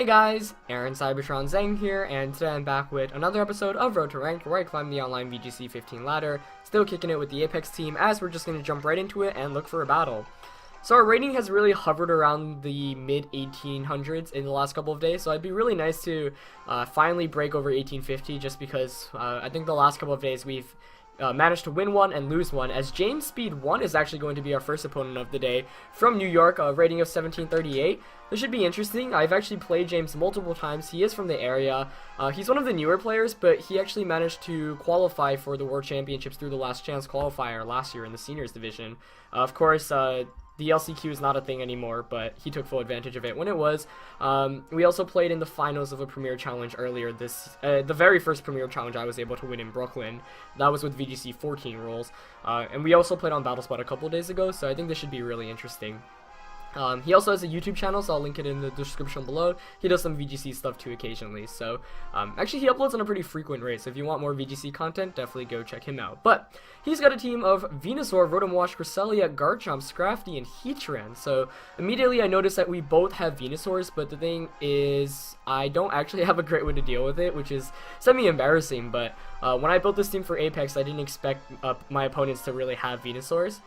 Hey guys, Aaron Cybertron Zeng here, and today I'm back with another episode of Road to Rank, where I climb the online VGC 15 ladder, still kicking it with the Apex team, as we're just going to jump right into it and look for a battle. So our rating has really hovered around the mid-1800s in the last couple of days, so it'd be really nice to finally break over 1850, just because I think the last couple of days we've managed to win one and lose one, as James Speed 1 is actually going to be our first opponent of the day from New York, a rating of 1738. This should be interesting. I've actually played James multiple times. He is from the area. He's one of the newer players, but he actually managed to qualify for the World Championships through the Last Chance qualifier last year in the Seniors Division. Of course, the LCQ is not a thing anymore, but he took full advantage of it when it was. We also played in the finals of a Premier Challenge earlier the very first Premier Challenge I was able to win in Brooklyn. That was with VGC 14 rules. And we also played on Battlespot a couple days ago, so I think this should be really interesting. He also has a YouTube channel, so I'll link it in the description below. He does some VGC stuff too occasionally, so actually he uploads on a pretty frequent rate, so if you want more VGC content, definitely go check him out. But he's got a team of Venusaur, Rotomwash, Cresselia, Garchomp, Scrafty, and Heatran, so immediately I noticed that we both have Venusaurs, but the thing is, I don't actually have a great way to deal with it, which is semi-embarrassing, but when I built this team for Apex, I didn't expect my opponents to really have Venusaurs.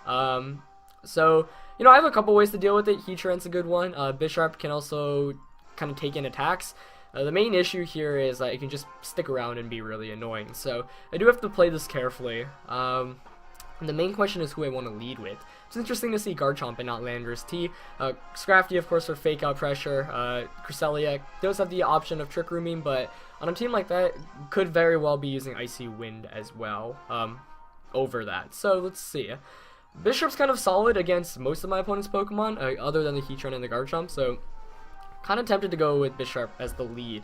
So, you know, I have a couple ways to deal with it. Heatran's a good one. Bisharp can also kind of take in attacks. The main issue here is it can just stick around and be really annoying. So, I do have to play this carefully. And the main question is who I want to lead with. It's interesting to see Garchomp and not Landorus T. Scrafty, of course, for fake out pressure. Cresselia does have the option of Trick Rooming, but on a team like that, could very well be using Icy Wind as well over that. So, let's see. Bisharp's kind of solid against most of my opponent's Pokemon, other than the Heatran and the Garchomp, so kind of tempted to go with Bisharp as the lead.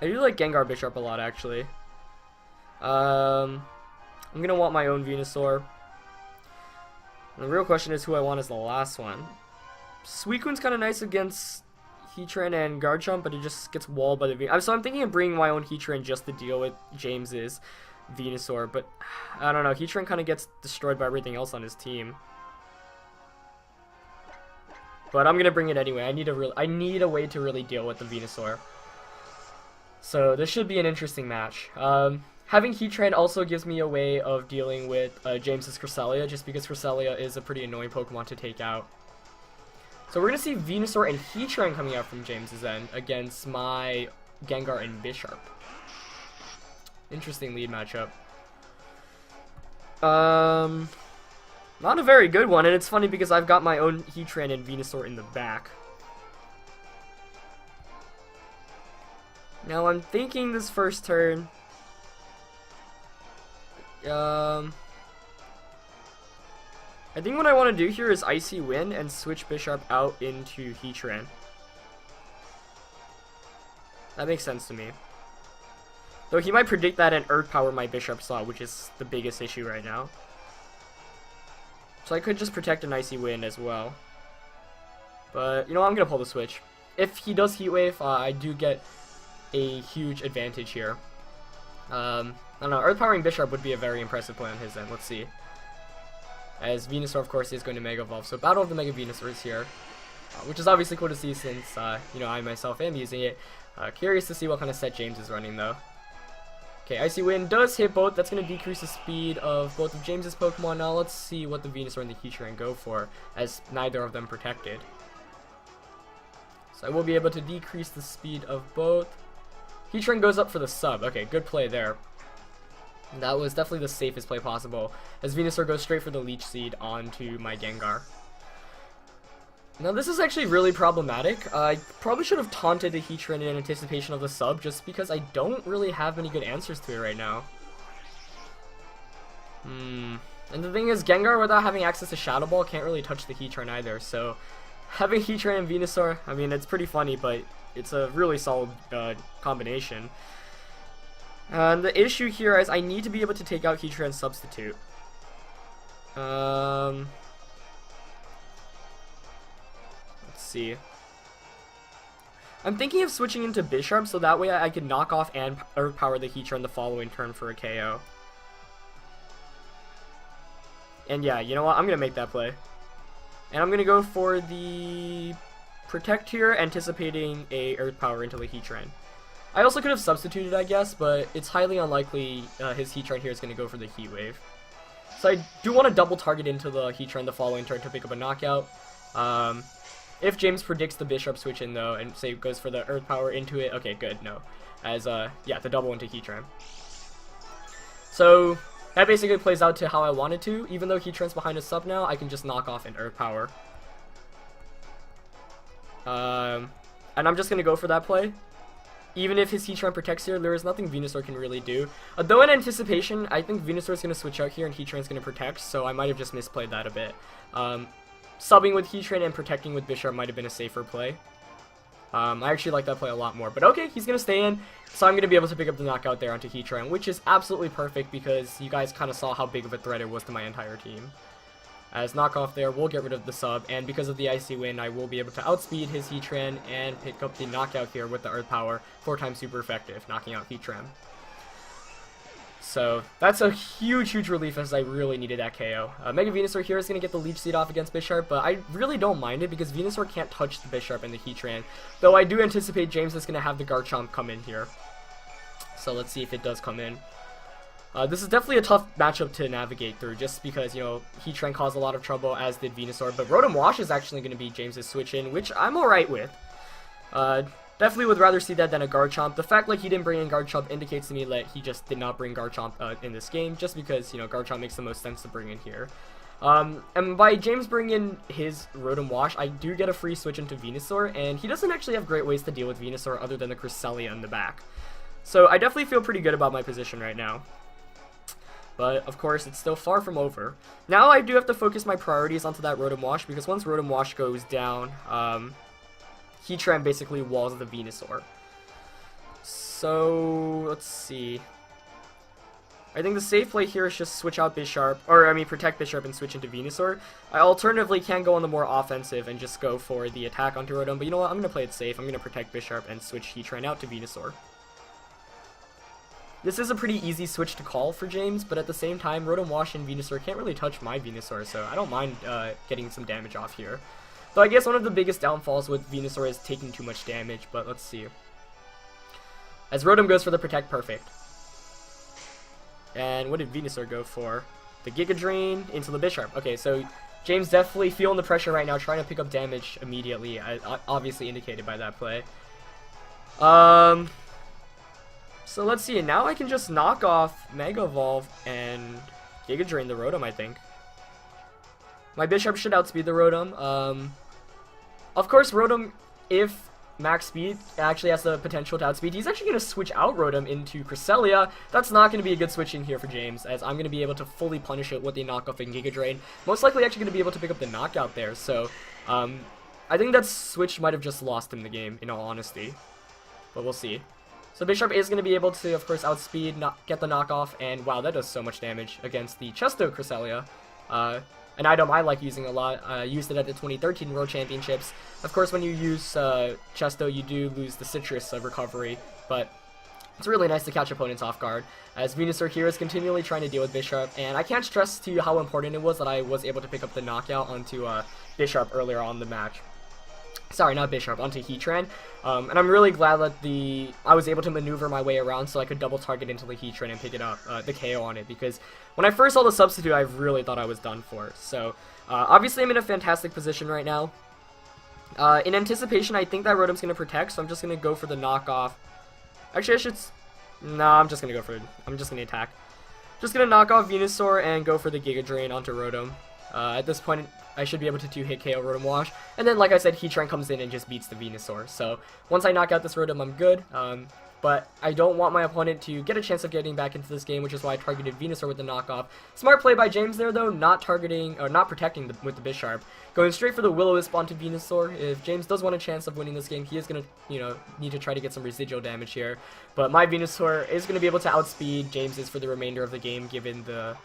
I do like Gengar Bisharp a lot, actually. I'm going to want my own Venusaur. And the real question is who I want as the last one. Suicune's kind of nice against Heatran and Garchomp, but it just gets walled by the Venusaur. So I'm thinking of bringing my own Heatran just to deal with James's Venusaur, but I don't know. Heatran kind of gets destroyed by everything else on his team. But I'm gonna bring it anyway. I need a way to really deal with the Venusaur. So this should be an interesting match. Having Heatran also gives me a way of dealing with James's Cresselia, just because Cresselia is a pretty annoying Pokemon to take out. So we're gonna see Venusaur and Heatran coming out from James's end against my Gengar and Bisharp. Interesting lead matchup. Not a very good one, and it's funny because I've got my own Heatran and Venusaur in the back. Now I'm thinking this first turn. I think what I want to do here is Icy Wind and switch Bisharp out into Heatran. That makes sense to me. Though he might predict that and Earth Power my Bisharp slot, which is the biggest issue right now. So I could just protect an Icy Wind as well. But, you know, I'm going to pull the switch. If he does Heat Wave, I do get a huge advantage here. I don't know, Earth Powering Bisharp would be a very impressive play on his end. Let's see. As Venusaur, of course, is going to Mega Evolve. So Battle of the Mega Venusaurs here. Which is obviously cool to see since, you know, I myself am using it. Curious to see what kind of set James is running, though. Okay, Icy Wind does hit both. That's going to decrease the speed of both of James's Pokemon. Now let's see what the Venusaur and the Heatran go for, as neither of them protected. So I will be able to decrease the speed of both. Heatran goes up for the sub. Okay, good play there. That was definitely the safest play possible, as Venusaur goes straight for the Leech Seed onto my Gengar. Now this is actually really problematic. I probably should have taunted the Heatran in anticipation of the sub, just because I don't really have any good answers to it right now. And the thing is, Gengar, without having access to Shadow Ball, can't really touch the Heatran either, so having Heatran and Venusaur, I mean, it's pretty funny, but it's a really solid combination. And the issue here is I need to be able to take out Heatran's substitute. See. I'm thinking of switching into Bisharp so that way I could knock off and Earth Power the Heatran the following turn for a KO. And yeah, you know what? I'm going to make that play. And I'm going to go for the protect here, anticipating a Earth Power into the Heatran. I also could have substituted, I guess, but it's highly unlikely his Heatran here is going to go for the Heat Wave. So I do want to double target into the Heatran the following turn to pick up a knockout. If James predicts the Bishop switch in though, and say goes for the Earth Power into it, okay, good, no. As, yeah, the double into Heatran. So, that basically plays out to how I wanted to. Even though Heatran's behind a sub now, I can just knock off an Earth Power. And I'm just going to go for that play. Even if his Heatran protects here, there is nothing Venusaur can really do. Though in anticipation, I think Venusaur is going to switch out here and Heatran's going to protect, so I might have just misplayed that a bit. Subbing with Heatran and protecting with Bishop might have been a safer play. I actually like that play a lot more. But okay, he's going to stay in, so I'm going to be able to pick up the knockout there onto Heatran, which is absolutely perfect because you guys kind of saw how big of a threat it was to my entire team. As knockoff there, we'll get rid of the sub, and because of the Icy Wind, I will be able to outspeed his Heatran and pick up the knockout here with the Earth Power, 4 times super effective, knocking out Heatran. So, that's a huge relief as I really needed that KO. Mega Venusaur here is going to get the Leech Seed off against Bisharp, but I really don't mind it because Venusaur can't touch the Bisharp and the Heatran, though I do anticipate James is going to have the Garchomp come in here. So let's see if it does come in. This is definitely a tough matchup to navigate through, just because, you know, Heatran caused a lot of trouble, as did Venusaur, but Rotom Wash is actually going to be James's switch in, which I'm alright with. Definitely would rather see that than a Garchomp. The fact, like, he didn't bring in Garchomp indicates to me that he just did not bring Garchomp in this game, just because, you know, Garchomp makes the most sense to bring in here. And by James bringing in his Rotom Wash, I do get a free switch into Venusaur, and he doesn't actually have great ways to deal with Venusaur other than the Cresselia in the back. So I definitely feel pretty good about my position right now. But, of course, it's still far from over. Now I do have to focus my priorities onto that Rotom Wash, because once Rotom Wash goes down, Heatran basically walls the Venusaur. So, let's see. I think the safe play here is just switch out Bisharp, or, I mean, protect Bisharp and switch into Venusaur. I alternatively can go on the more offensive and just go for the attack onto Rotom, but you know what, I'm going to play it safe. I'm going to protect Bisharp and switch Heatran out to Venusaur. This is a pretty easy switch to call for James, but at the same time, Rotom Wash and Venusaur can't really touch my Venusaur, so I don't mind getting some damage off here. Though I guess one of the biggest downfalls with Venusaur is taking too much damage, but let's see. As Rotom goes for the Protect, perfect. And what did Venusaur go for? The Giga Drain into the Bisharp. Okay, so James definitely feeling the pressure right now, trying to pick up damage immediately, obviously indicated by that play. So let's see, now I can just knock off Mega Evolve and Giga Drain the Rotom, I think. My Bisharp should outspeed the Rotom. Of course, Rotom, if max speed, actually has the potential to outspeed, he's actually going to switch out Rotom into Cresselia. That's not going to be a good switch in here for James, as I'm going to be able to fully punish it with the knockoff and Giga Drain. Most likely actually going to be able to pick up the knockout there, so I think that switch might have just lost him the game, in all honesty. But we'll see. So Bisharp is going to be able to, of course, outspeed, get the knockoff, and wow, that does so much damage against the Chesto Cresselia. An item I like using a lot. I used it at the 2013 World Championships. Of course, when you use Chesto, you do lose the Citrus recovery, but it's really nice to catch opponents off guard, as Venusaur here is continually trying to deal with Bisharp, and I can't stress to you how important it was that I was able to pick up the knockout onto Bisharp earlier on in the match. Sorry, not Bisharp, onto Heatran. And I'm really glad that I was able to maneuver my way around so I could double target into the Heatran and pick it up, the KO on it, because when I first saw the substitute, I really thought I was done for. So, obviously I'm in a fantastic position right now. In anticipation, I think that Rotom's going to protect, so I'm just going to go for the knockoff. Actually, I should... No, I'm just going to attack. Just going to knock off Venusaur and go for the Giga Drain onto Rotom. At this point, I should be able to 2-hit KO Rotom Wash. And then, like I said, Heatran comes in and just beats the Venusaur. So, once I knock out this Rotom, I'm good. But I don't want my opponent to get a chance of getting back into this game, which is why I targeted Venusaur with the knockoff. Smart play by James there, though, not protecting with the Bisharp. Going straight for the Will-O-Wisp onto Venusaur. If James does want a chance of winning this game, he is going to, need to try to get some residual damage here. But my Venusaur is going to be able to outspeed James's for the remainder of the game, given the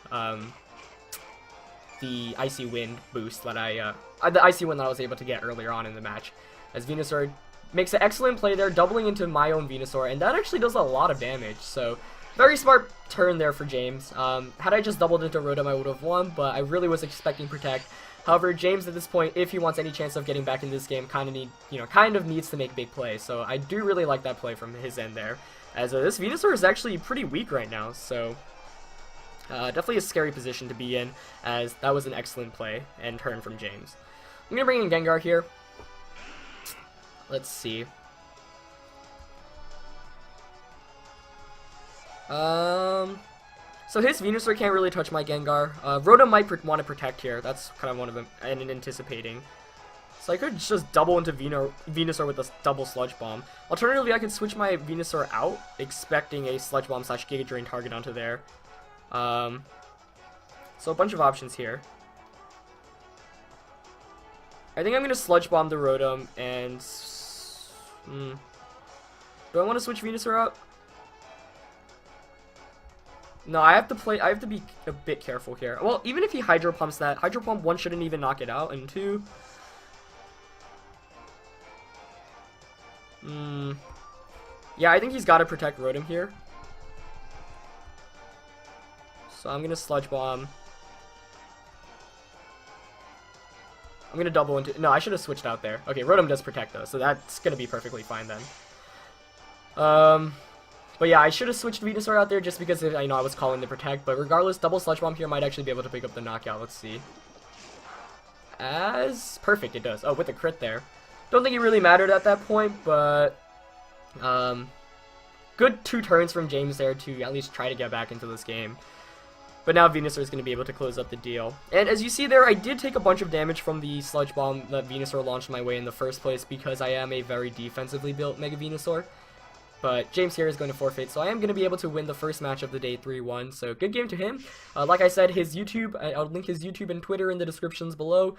Icy Wind boost that the Icy Wind that I was able to get earlier on in the match. As Venusaur makes an excellent play there, doubling into my own Venusaur, and that actually does a lot of damage, so very smart turn there for James. Had I just doubled into Rotom, I would have won, but I really was expecting Protect. However, James at this point, if he wants any chance of getting back in this game, kind of needs to make big plays. So I do really like that play from his end there, as this Venusaur is actually pretty weak right now. So definitely a scary position to be in, as that was an excellent play and turn from James. I'm gonna bring in Gengar here. Let's see. So his Venusaur can't really touch my Gengar. Rotom might want to protect here. That's kind of one of them, and anticipating. So I could just double into Venusaur with a double Sludge Bomb. Alternatively, I could switch my Venusaur out, expecting a Sludge Bomb / Giga Drain target onto there. So a bunch of options here. I think I'm going to Sludge Bomb the Rotom, and... Do I want to switch Venusaur out? No, I have to be a bit careful here. Well, even if he Hydro Pumps that, Hydro Pump 1 shouldn't even knock it out, and 2... Yeah, I think he's got to protect Rotom here. So I'm going to Sludge Bomb. I'm going to double into... No, I should have switched out there. Okay, Rotom does protect though, so that's going to be perfectly fine then. But yeah, I should have switched Venusaur out there just because I know I was calling to protect, but regardless, double Sludge Bomb here might actually be able to pick up the knockout. Let's see. As perfect, it does. Oh, with a crit there. Don't think it really mattered at that point, but good 2 turns from James there to at least try to get back into this game. But now Venusaur is going to be able to close up the deal. And as you see there, I did take a bunch of damage from the Sludge Bomb that Venusaur launched my way in the first place because I am a very defensively built Mega Venusaur. But James here is going to forfeit, so I am going to be able to win the first match of the day 3-1. So good game to him. Like I said, his YouTube, I'll link his YouTube and Twitter in the descriptions below,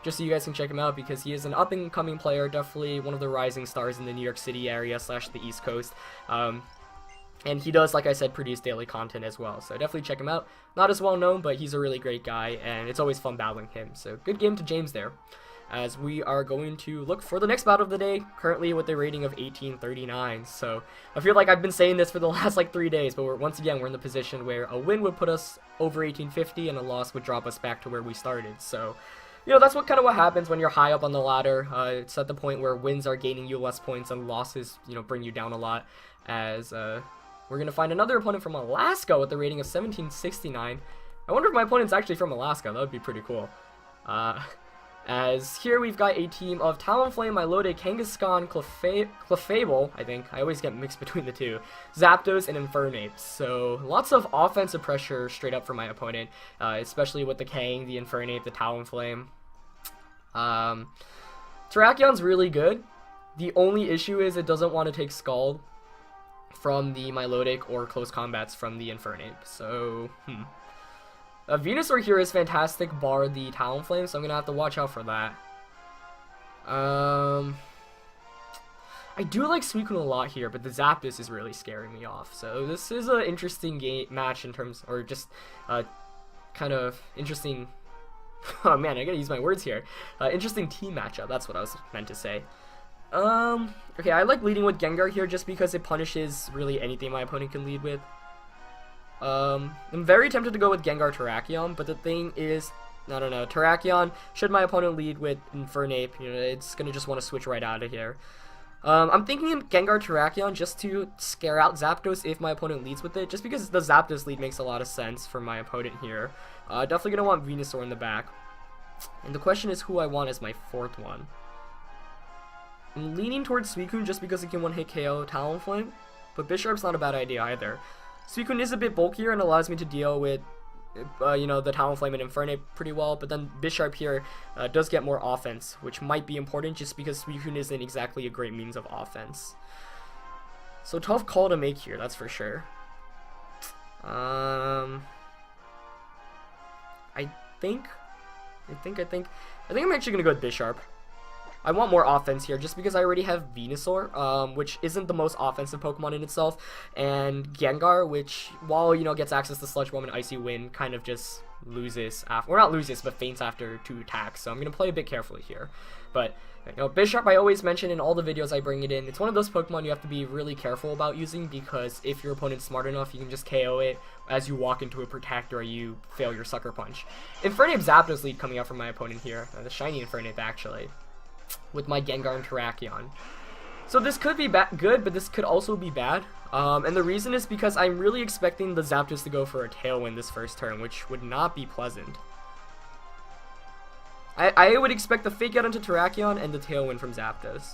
just so you guys can check him out because he is an up-and-coming player, definitely one of the rising stars in the New York City area / the East Coast. And he does, like I said, produce daily content as well, so definitely check him out. Not as well known, but he's a really great guy, and it's always fun battling him. So good game to James there. As we are going to look for the next battle of the day, currently with a rating of 1839. So I feel like I've been saying this for the last like 3 days, but once again we're in the position where a win would put us over 1850 and a loss would drop us back to where we started. So, you know, that's what happens when you're high up on the ladder. It's at the point where wins are gaining you less points and losses, you know, bring you down a lot. As we're gonna find another opponent from Alaska with a rating of 1769. I wonder if my opponent's actually from Alaska. That would be pretty cool. As here we've got a team of Talonflame, Milotic, Kangaskhan, Clefable, I think. I always get mixed between the two. Zapdos, and Infernape. So lots of offensive pressure straight up for my opponent, especially with the Kang, the Infernape, the Talonflame. Terrakionn's really good. The only issue is it doesn't want to take Scald from the Milotic or Close Combats from the Infernape. So, Venusaur here is fantastic, bar the Talonflame, so I'm gonna have to watch out for that. I do like Suicune a lot here, but the Zapdos is really scaring me off. So this is an interesting match in terms, or just kind of interesting. Oh man, I gotta use my words here. Interesting team matchup. That's what I was meant to say. Okay, I like leading with Gengar here just because it punishes really anything my opponent can lead with. I'm very tempted to go with Gengar Terrakion, but the thing is, I don't know, Terrakion, should my opponent lead with Infernape, you know, it's gonna just want to switch right out of here. I'm thinking Gengar Terrakion just to scare out Zapdos if my opponent leads with it, just because the Zapdos lead makes a lot of sense for my opponent here. Definitely gonna want Venusaur in the back. And the question is who I want as my 4th one. I'm leaning towards Suicune just because it can one-hit KO Talonflame, but Bisharp's not a bad idea either. Suicune is a bit bulkier and allows me to deal with, you know, the Talonflame and Infernape pretty well, but then Bisharp here does get more offense, which might be important just because Suicune isn't exactly a great means of offense. So tough call to make here, that's for sure. I think I'm actually gonna go with Bisharp. I want more offense here just because I already have Venusaur, which isn't the most offensive Pokemon in itself, and Gengar, which, while, you know, gets access to Sludge Bomb and Icy Wind, kind of just loses after, or not loses, but faints after 2 attacks, so I'm going to play a bit carefully here. But You know, Bisharp, I always mention in all the videos I bring it in, it's one of those Pokemon you have to be really careful about using, because if your opponent's smart enough, you can just KO it as you walk into a Protect or you fail your Sucker Punch. Infernape Zapdos lead coming out from my opponent here, the shiny Infernape actually, with my Gengar and Terrakion. So this could be good, but this could also be bad, and the reason is because I'm really expecting the Zapdos to go for a Tailwind this first turn, which would not be pleasant. I would expect the Fake Out into Terrakion and the Tailwind from Zapdos.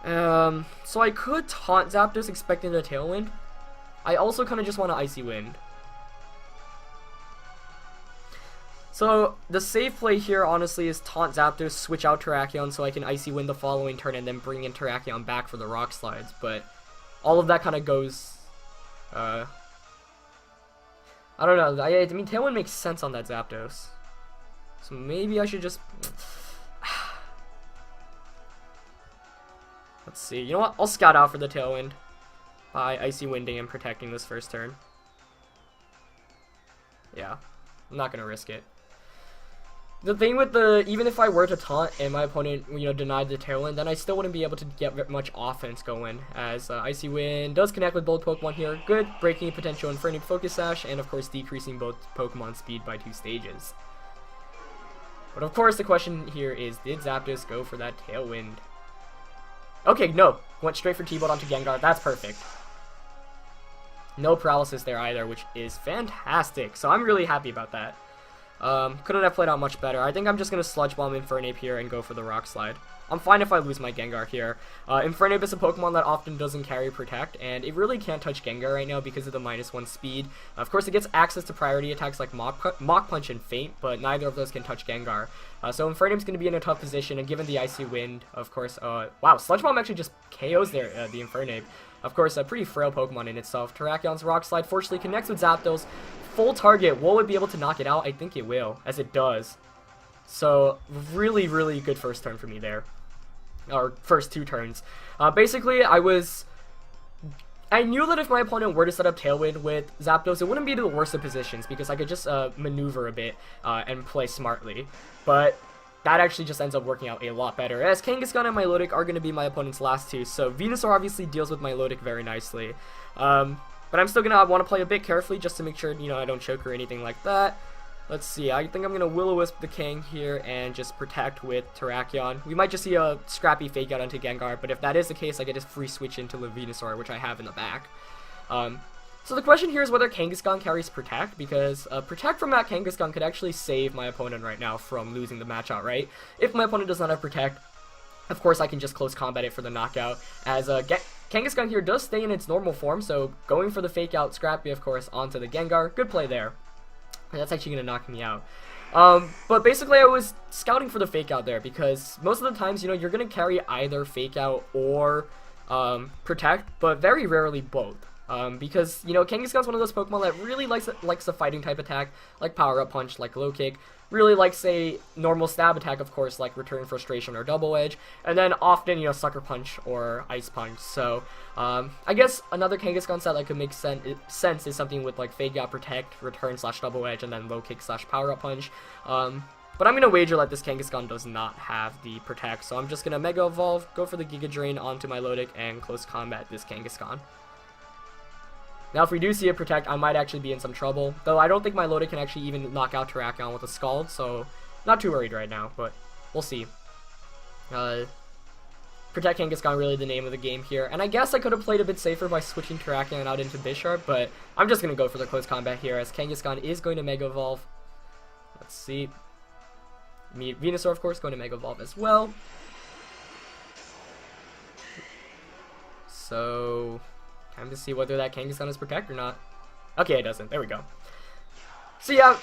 So I could taunt Zapdos expecting a Tailwind. I also kind of just want to Icy Wind. So the safe play here, honestly, is taunt Zapdos, switch out Terrakion so I can Icy Wind the following turn and then bring in Terrakion back for the Rock Slides. But all of that kind of goes... I don't know. I mean, Tailwind makes sense on that Zapdos. So maybe I should just... Let's see. You know what? I'll scout out for the Tailwind by Icy Winding and protecting this first turn. Yeah. I'm not going to risk it. The thing with even if I were to taunt and my opponent, you know, denied the Tailwind, then I still wouldn't be able to get much offense going, as Icy Wind does connect with both Pokemon here. Good, breaking potential Infernape Focus Sash, and of course decreasing both Pokemon speed by 2 stages. But of course the question here is, did Zapdos go for that Tailwind? Okay, no. Went straight for T-Bolt onto Gengar. That's perfect. No paralysis there either, which is fantastic. So I'm really happy about that. Couldn't have played out much better. I think I'm just going to Sludge Bomb Infernape here and go for the Rock Slide. I'm fine if I lose my Gengar here. Infernape is a Pokemon that often doesn't carry Protect, and it really can't touch Gengar right now because of the -1 speed. Of course, it gets access to priority attacks like Mach Punch and Feint, but neither of those can touch Gengar. So Infernape's going to be in a tough position, and given the Icy Wind, of course, wow, Sludge Bomb actually just KOs the Infernape. Of course, a pretty frail Pokemon in itself. Terrakion's Rock Slide fortunately connects with Zapdos. Full target, will it be able to knock it out? I think it will, as it does. So, really, really good first turn for me there. Or, first 2 turns. Basically, I knew that if my opponent were to set up Tailwind with Zapdos, it wouldn't be the worst of positions, because I could just maneuver a bit and play smartly. But that actually just ends up working out a lot better, as Kangaskhan and Milotic are going to be my opponent's last 2, so Venusaur obviously deals with Milotic very nicely. But I'm still going to want to play a bit carefully just to make sure, you know, I don't choke or anything like that. Let's see, I think I'm going to Will-O-Wisp the Kang here and just protect with Terrakion. We might just see a scrappy Fake Out onto Gengar, but if that is the case, I get a free switch into Venusaur, which I have in the back. So the question here is whether Kangaskhan carries Protect, because Protect from that Kangaskhan could actually save my opponent right now from losing the match outright. If my opponent does not have Protect, of course I can just close combat it for the knockout, as Kangaskhan here does stay in its normal form, so going for the Fake Out Scrappy, of course, onto the Gengar. Good play there. And that's actually going to knock me out. But basically I was scouting for the Fake Out there, because most of the times, you know, you're going to carry either Fake Out or Protect, but very rarely both. Because, you know, Kangaskhan's one of those Pokemon that really likes a fighting type attack, like Power Up Punch, like Low Kick. Really likes a normal stab attack, of course, like Return Frustration or Double Edge. And then often, you know, Sucker Punch or Ice Punch. So, I guess another Kangaskhan set that could make sense is something with, like, Fake Out, Protect, Return/Double Edge, and then Low Kick/Power Up Punch. But I'm going to wager that this Kangaskhan does not have the Protect. So I'm just going to Mega Evolve, go for the Giga Drain onto Milotic, and close combat this Kangaskhan. Now, if we do see a Protect, I might actually be in some trouble. Though I don't think Milotic can actually even knock out Terrakion with a Scald, so not too worried right now, but we'll see. Protect Kangaskhan really the name of the game here. And I guess I could have played a bit safer by switching Terrakion out into Bisharp, but I'm just going to go for the close combat here, as Kangaskhan is going to Mega Evolve. Let's see. Venusaur, of course, going to Mega Evolve as well. So time to see whether that Kangaskhan is Protect or not. Okay, it doesn't. There we go. So yeah,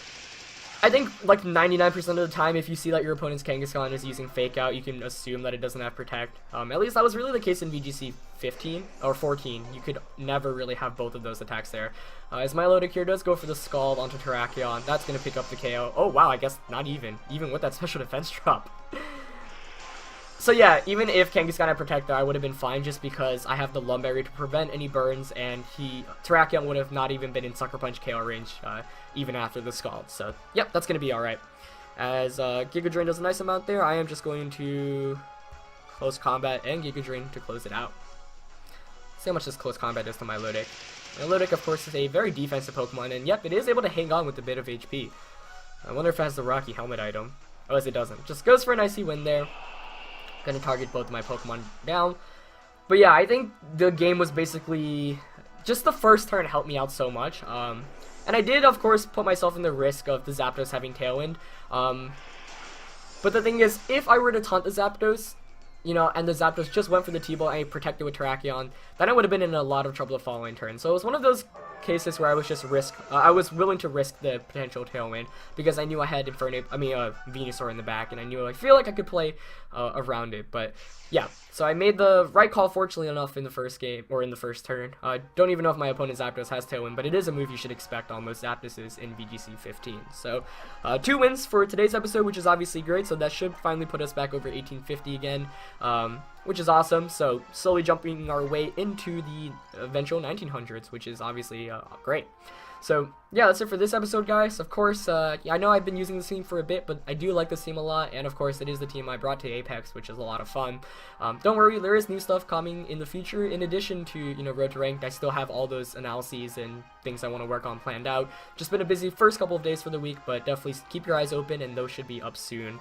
I think like 99% of the time, if you see that your opponent's Kangaskhan is using Fake Out, you can assume that it doesn't have Protect. At least that was really the case in VGC 15 or 14. You could never really have both of those attacks there. As Milotic here does go for the Scald onto Terrakion, that's going to pick up the KO. Oh wow, I guess not even with that special defense drop. So yeah, even if Kangaskhan had Protect there, I would have been fine, just because I have the Lum Berry to prevent any burns, and Terrakion would have not even been in Sucker Punch KO range even after the Scald. So yep, that's going to be alright. As Giga Drain does a nice amount there, I am just going to close combat and Giga Drain to close it out. See how much this close combat does to my Milotic. Milotic, of course, is a very defensive Pokemon, and yep, it is able to hang on with a bit of HP. I wonder if it has the Rocky Helmet item. Oh, as it doesn't. Just goes for an icy win there. Gonna target both of my Pokemon down. But yeah, I think the game was basically... just the first turn helped me out so much. And I did, of course, put myself in the risk of the Zapdos having Tailwind. But the thing is, if I were to taunt the Zapdos, you know, and the Zapdos just went for the T-Ball and I protected with Terrakion, then I would have been in a lot of trouble the following turn. So it was one of those cases where I was just I was willing to risk the potential Tailwind because I knew I had Venusaur in the back, and I feel like I could play around it. But yeah, so I made the right call, fortunately enough, in the first game, or in the first turn. I don't even know if my opponent Zapdos has Tailwind, but it is a move you should expect on most Zapdoses in VGC 15. So 2 wins for today's episode, which is obviously great. So that should finally put us back over 1850 again, which is awesome. So slowly jumping our way into the eventual 1900s, which is obviously great. So yeah, that's it for this episode, guys. Of course, I know I've been using this team for a bit, but I do like this team a lot, and of course it is the team I brought to Apex, which is a lot of fun. Don't worry, there is new stuff coming in the future. In addition to, you know, Road to Ranked, I still have all those analyses and things I want to work on planned out. Just been a busy first couple of days for the week, but definitely keep your eyes open, and those should be up soon.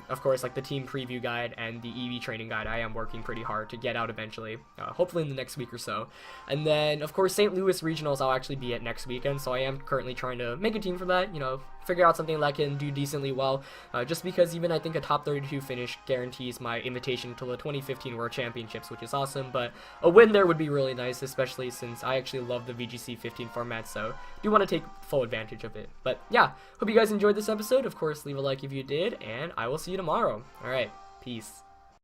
Of course, like the team preview guide and the EV training guide, I am working pretty hard to get out eventually, hopefully in the next week or so. And then, of course, St. Louis Regionals I'll actually be at next weekend, so I am currently trying to make a team for that, you know, figure out something that I can do decently well, just because even I think a top 32 finish guarantees my invitation to the 2015 World Championships, which is awesome, but a win there would be really nice, especially since I actually love the VGC 15 format, so do want to take full advantage of it. But yeah, hope you guys enjoyed this episode. Of course, leave a like if you did, and I will see you tomorrow. Alright, peace.